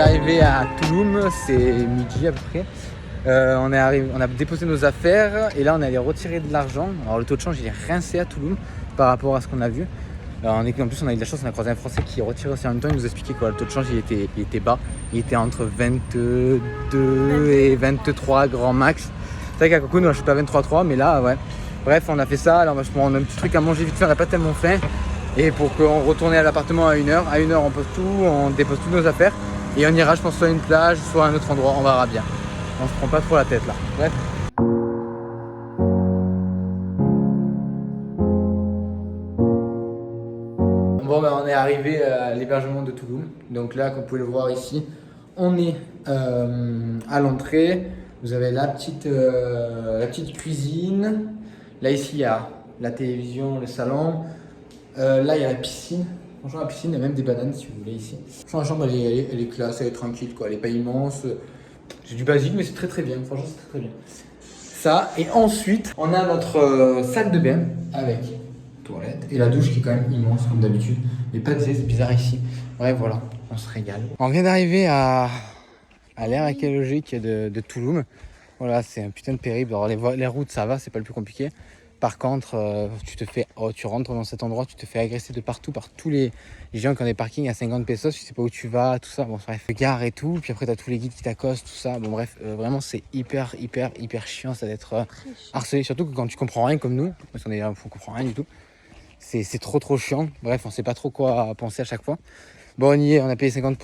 d'arriver à Touloum, c'est midi à peu près. On a déposé nos affaires et là on est allé retirer de l'argent. Alors le taux de change il est rincé à Touloum par rapport à ce qu'on a vu. En plus on a eu de la chance, on a croisé un Français qui retirait aussi en même temps, il nous expliquait quoi, le taux de change il était bas, il était entre 22 et 23 grand max. C'est vrai qu'à Cancun on a chopé à 23,3 mais là ouais. Bref on a fait ça, alors on va se prendre un petit truc à manger vite fait, on n'a pas tellement faim. Et pour qu'on retourne à l'appartement à 1h, on pose tout, on dépose toutes nos affaires et on ira je pense soit à une plage, soit à un autre endroit, on verra bien. On se prend pas trop la tête là. Bref. Bon ben on est arrivé à l'hébergement de Touloum. Donc là comme vous pouvez le voir ici, on est à l'entrée. Vous avez la petite cuisine. Là ici il y a la télévision, le salon. Là il y a la piscine. Franchement la piscine, il y a même des bananes si vous voulez ici. Franchement la chambre elle est classe, elle est tranquille quoi. Elle est pas immense. C'est du basique mais c'est très bien. Franchement c'est très bien. Ça et ensuite on a notre salle de bain avec toilette et la douche qui est quand même immense comme d'habitude. Mais pas de c'est bizarre ici. Bref voilà, on se régale. On vient d'arriver à l'aire archéologique de Touloum. Voilà, c'est un putain de périple. Alors les routes ça va, c'est pas le plus compliqué. Par contre, tu rentres dans cet endroit, tu te fais agresser de partout par tous les gens qui ont des parkings à 50 pesos, tu sais pas où tu vas, tout ça. Bon, bref, gare et tout. Puis après, t'as tous les guides qui t'accostent, tout ça. Bon, bref, vraiment, c'est hyper chiant, ça d'être harcelé. Surtout que quand tu comprends rien comme nous, parce qu'on comprend rien du tout, c'est trop chiant. Bref, on sait pas trop quoi penser à chaque fois. Bon, on y est, on a payé 50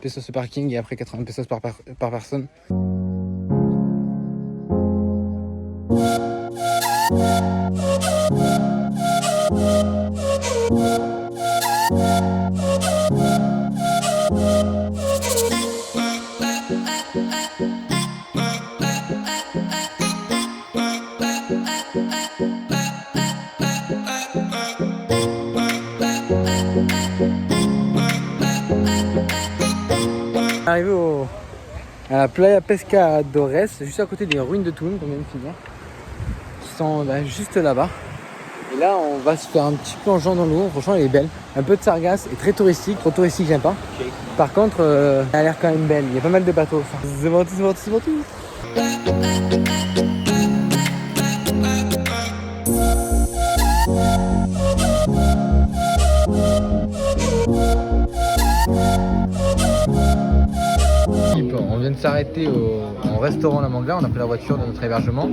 pesos ce parking et après 80 pesos par personne. Arrivé à la Playa Pescadores, juste à côté des ruines de Touloum qu'on vient de finir, qui sont juste là-bas. Et là, on va se faire un petit plongeon dans l'eau. Franchement, elle est belle. Un peu de sargasse et très touristique. Trop touristique, j'aime pas. Okay. Par contre, elle a l'air quand même belle. Il y a pas mal de bateaux. C'est parti. On vient de s'arrêter en restaurant La Mangla, on a pris la voiture de notre hébergement.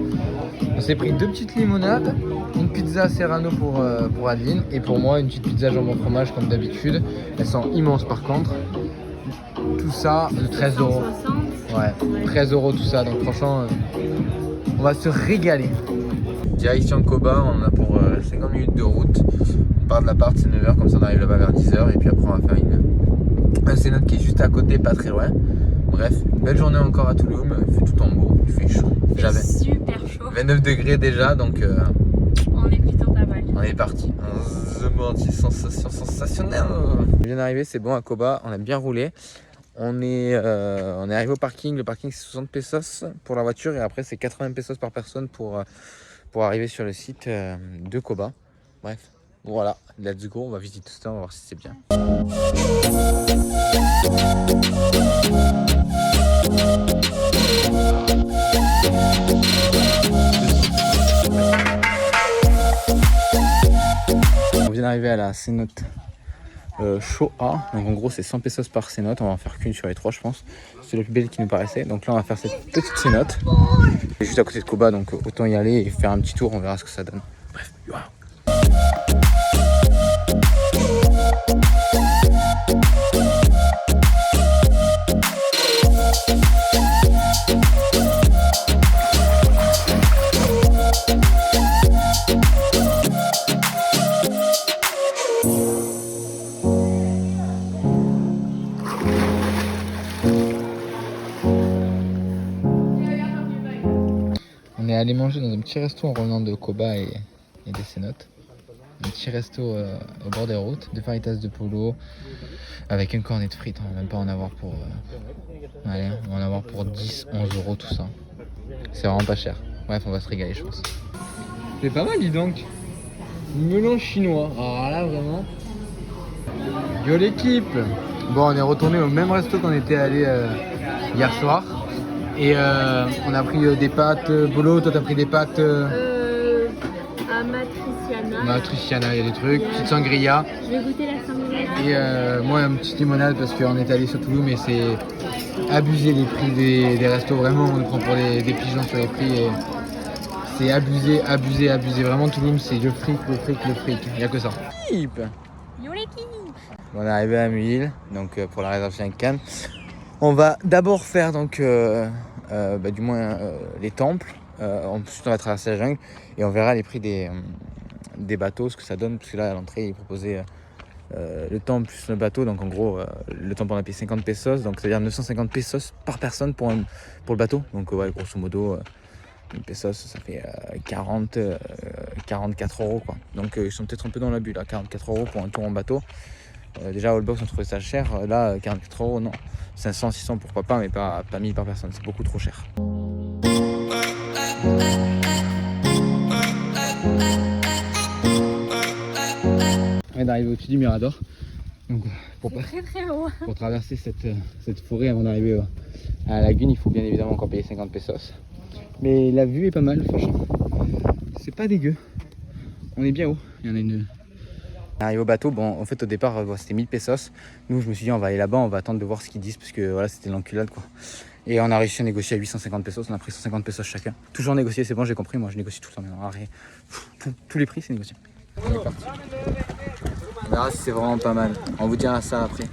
On s'est pris 2 petites limonades, une pizza Serrano pour Adeline et pour moi une petite pizza jambon fromage comme d'habitude. Elles sont immenses par contre. Tout ça de 13 €. Ouais, 13 € tout ça, donc franchement on va se régaler. Direction Coba, on a pour 50 minutes de route. On part de l'appart, c'est 9h, comme ça on arrive là-bas vers 10h et puis après on va faire un cénote qui est juste à côté, pas très loin. Bref, belle journée encore à Touloum, il fait tout en beau, il fait chaud. J'avais super chaud. 29 degrés déjà, donc on est plutôt pas mal. On est parti. The Morty, sensation sensationnelle. On vient d'arriver, c'est bon à Coba, on a bien roulé. On est arrivé au parking, le parking c'est 60 pesos pour la voiture et après c'est 80 pesos par personne pour arriver sur le site de Coba. Bref, voilà, let's go, on va visiter tout ça, on va voir si c'est bien. On vient d'arriver à la cénote Shoa, donc en gros c'est 100 pesos par cénote, on va en faire qu'une sur les 3 je pense, c'est la plus belle qui nous paraissait, donc là on va faire cette petite cénote, c'est juste à côté de Coba donc autant y aller et faire un petit tour, on verra ce que ça donne. Bref, wow. On est allé manger dans un petit resto en revenant de Coba et des cénotes. Un petit resto au bord des routes, 2 fajitas de polo avec un cornet de frites. On va même pas en avoir pour allez, on va en avoir pour 10, 11 € tout ça. C'est vraiment pas cher. Bref, on va se régaler je pense. C'est pas mal dis donc. Melon chinois. Alors là vraiment. Yo l'équipe. Bon, on est retourné au même resto qu'on était allé hier soir. Et on a pris des pâtes bolo. Toi, t'as pris des pâtes À Matriciana. Matriciana, il y a des trucs. Petite sangria. Je vais goûter la sangria. Et moi, une petite limonade parce qu'on est allé sur Toulouse, mais c'est abusé les prix des restos. Vraiment, on le prend pour des pigeons sur les prix. Et c'est abusé. Vraiment, Toulouse, c'est le fric. Il n'y a que ça. Yo l'équipe. On est arrivé à Muil, donc pour la réservation avec Cannes. On va d'abord faire donc du moins les temples. Ensuite on va traverser la jungle et on verra les prix des bateaux, ce que ça donne, parce que là à l'entrée ils proposaient le temple plus le bateau. Donc en gros le temple on a payé 50 pesos, donc c'est à dire 950 pesos par personne pour le bateau. Donc ouais, grosso modo 1 pesos ça fait 44 euros quoi. Donc ils sont peut-être un peu dans l'abus là, 44 euros pour un tour en bateau. Déjà à Allbox on trouvait ça cher, là 44 euros non, 500, 600 pourquoi pas, mais pas 1000 par personne, c'est beaucoup trop cher. On est arrivé au-dessus du Mirador, donc Très haut. pour traverser cette forêt avant d'arriver à la lagune, il faut bien évidemment encore payer 50 pesos. Mais la vue est pas mal, franchement, c'est pas dégueu, on est bien haut, il y en a une... Arrivé au bateau, bon en fait au départ c'était 1000 pesos. Nous je me suis dit on va aller là-bas, on va attendre de voir ce qu'ils disent parce que voilà c'était l'enculade quoi. Et on a réussi à négocier à 850 pesos, on a pris 150 pesos chacun. Toujours négocié, c'est bon, j'ai compris, moi je négocie tout le temps maintenant. Arrête. Tous les prix c'est négocié. On est parti. On verra si c'est vraiment pas mal. On vous dira ça après.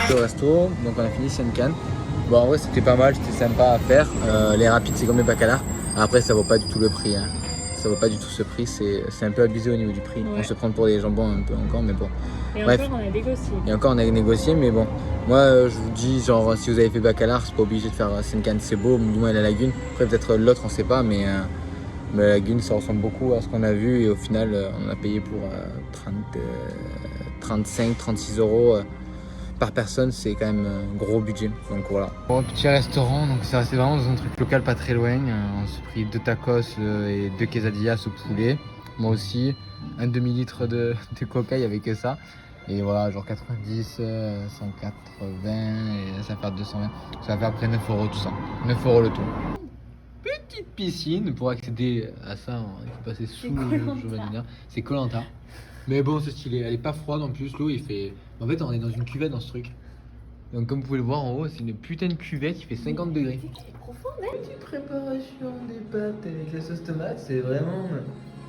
Au resto, donc on a fini Cannes. Bon en vrai c'était pas mal, c'était sympa à faire. Les rapides c'est comme les baccalars. Après ça vaut pas du tout le prix. Hein. Ça vaut pas du tout ce prix, c'est un peu abusé au niveau du prix. Ouais. On se prend pour des jambons un peu encore, mais bon. Et bref. encore on a négocié. Et encore on a négocié, mais bon. Moi je vous dis, genre si vous avez fait baccalars, c'est pas obligé de faire Cannes, c'est beau, du moins la lagune. Après peut-être l'autre on sait pas, mais la lagune ça ressemble beaucoup à ce qu'on a vu. Et au final on a payé pour 35-36 euros. Par personne, c'est quand même un gros budget, donc voilà. Bon, petit restaurant, donc c'est resté vraiment dans un truc local pas très loin. On s'est pris 2 tacos et 2 quesadillas au poulet. Moi aussi, un demi-litre de coca, il n'y avait que ça. Et voilà, genre 90, 180, et ça va faire 220. Ça va faire après 9 euros tout ça. 9 euros le tout. Petite piscine, pour accéder à ça, il faut passer sous le Giovanni. C'est Koh-Lanta. Mais bon, c'est stylé, elle est pas froide en plus, l'eau il fait... En fait on est dans une cuvette dans ce truc. Donc comme vous pouvez le voir en haut, c'est une putain de cuvette, il fait 50 degrés. C'est profond, même. Petite préparation des pâtes avec la sauce tomate, c'est vraiment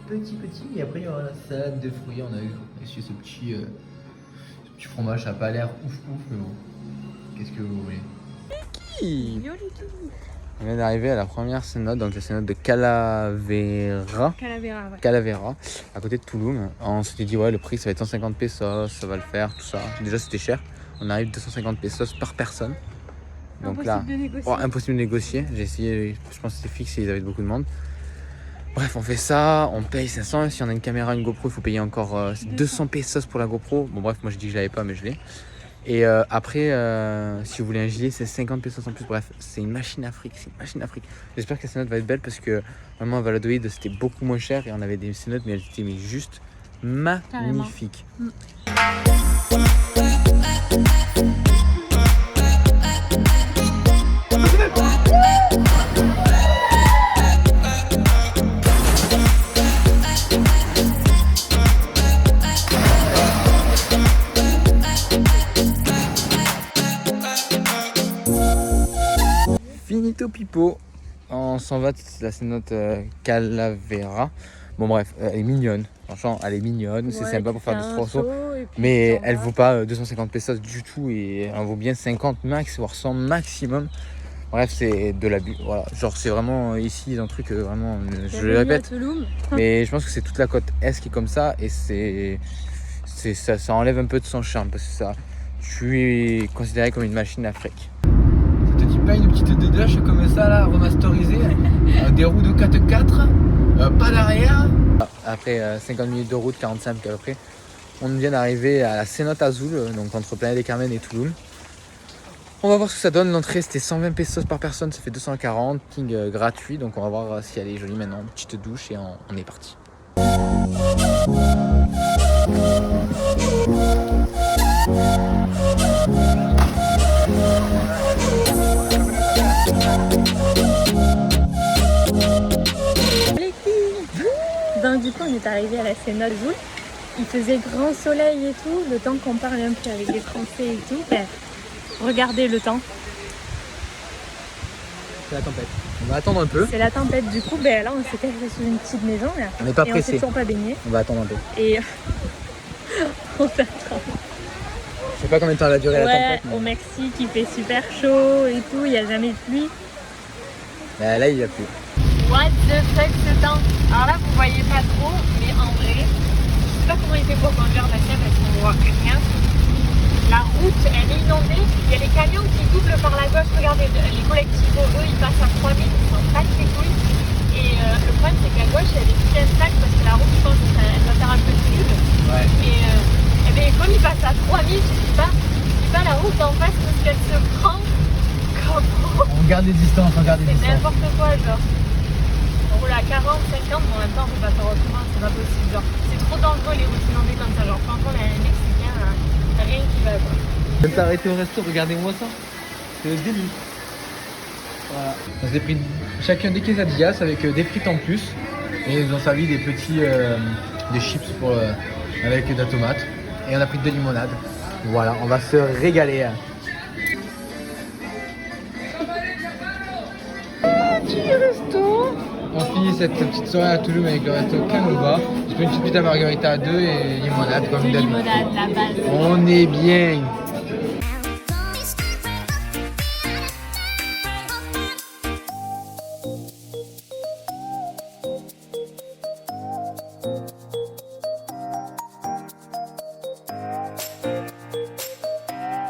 petit. Et après il y aura la salade de fruits, on a eu ce petit fromage, ça a pas l'air ouf, mais bon. Qu'est-ce que vous voulez? Yo l'équipe. On vient d'arriver à la première cénote, donc la cénote de Calavera. Calavera, ouais. Calavera, à côté de Toulouse. On s'était dit, ouais, le prix ça va être 150 pesos, ça va le faire, tout ça. Déjà c'était cher. On arrive 250 pesos par personne. Donc Impossible là, de négocier. Impossible de négocier. J'ai essayé, je pense que c'était fixe, ils avaient beaucoup de monde. Bref, on fait ça, on paye 500. Si on a une caméra, une GoPro, il faut payer encore 200 pesos pour la GoPro. Bon, bref, moi j'ai dit que je l'avais pas, mais je l'ai. Et après, si vous voulez un gilet, c'est 50 pesos en plus. Bref, c'est une machine à fric, J'espère que la cénote va être belle parce que vraiment à Valladolid, c'était beaucoup moins cher et on avait des cénotes, mais elles étaient juste magnifiques. Finito pipo, on s'en va, c'est la cénote Calavera. Bon bref, elle est mignonne, franchement elle est mignonne, c'est sympa pour faire du trousseau. Mais elle vaut pas 250 pesos du tout et elle vaut bien 50 max, voire 100 maximum. Bref, c'est de l'abus, voilà. Genre c'est vraiment ici un truc vraiment, je le répète, mais je pense que c'est toute la côte est qui est comme ça et ça enlève un peu de son charme parce que ça, je suis considéré comme une machine à fric. Ça te dit pas une petite dédache comme ça là, remasterisée, des roues de 4x4, pas d'arrière. après 50 minutes de route, 45 à peu près. On vient d'arriver à la Cenote Azul, donc entre Playa del Carmen et Tulum. On va voir ce que ça donne. L'entrée c'était 120 pesos par personne, ça fait 240, parking gratuit. Donc on va voir si elle est jolie maintenant. Petite douche et on est parti. Donc du coup on est arrivé à la Cenote Azul. Il faisait grand soleil et tout, le temps qu'on parle un peu avec les Français et tout. Ben, regardez le temps. C'est la tempête. On va attendre un peu. C'est la tempête du coup, ben là on s'est caché sous une petite maison là. On n'est pas et pressé. On s'est toujours pas baigné. On va attendre un peu. Et on attend. Je sais pas combien de temps elle a duré la tempête. Au Mexique il fait super chaud et tout, il n'y a jamais de pluie. Mais là il y a plus. What the fuck ce temps. Alors là vous voyez pas trop, mais en vrai, je sais pas comment il fait pour conduire Bastien parce qu'on voit rien. La route elle est inondée, il y a les camions qui doublent par la gauche, regardez, les collectivos eux ils passent à 3000, ils s'en battent les couilles. Et le problème c'est qu'à gauche il y a des petits sacs parce que la route je pense elle doit faire un peu de cube. Ouais. Et ben, comme il passe à 3000, je dis pas la route en face parce qu'elle se prend comme... On garde les distances, on garde les C'est distances. n'importe quoi genre. On roule à 40, 50, mais en même temps on peut pas faire autrement, c'est pas possible. Genre, c'est trop dangereux les routes inondées comme ça. Genre, franchement, les Mexicains, t'as rien qui va quoi. Je vais t'arrêter au resto, regardez-moi ça. C'est le délit. Voilà. On s'est pris chacun des quesadillas avec des frites en plus. Et ils ont servi des petits des chips pour, avec de la tomate. Et on a pris 2 limonades. Voilà, on va se régaler. Petit resto. On finit cette petite soirée à Toulouse avec le resto Canova. J'ai pris une petite pita margarita à 2 et limonade comme d'habitude. Limonade, la base. On est bien.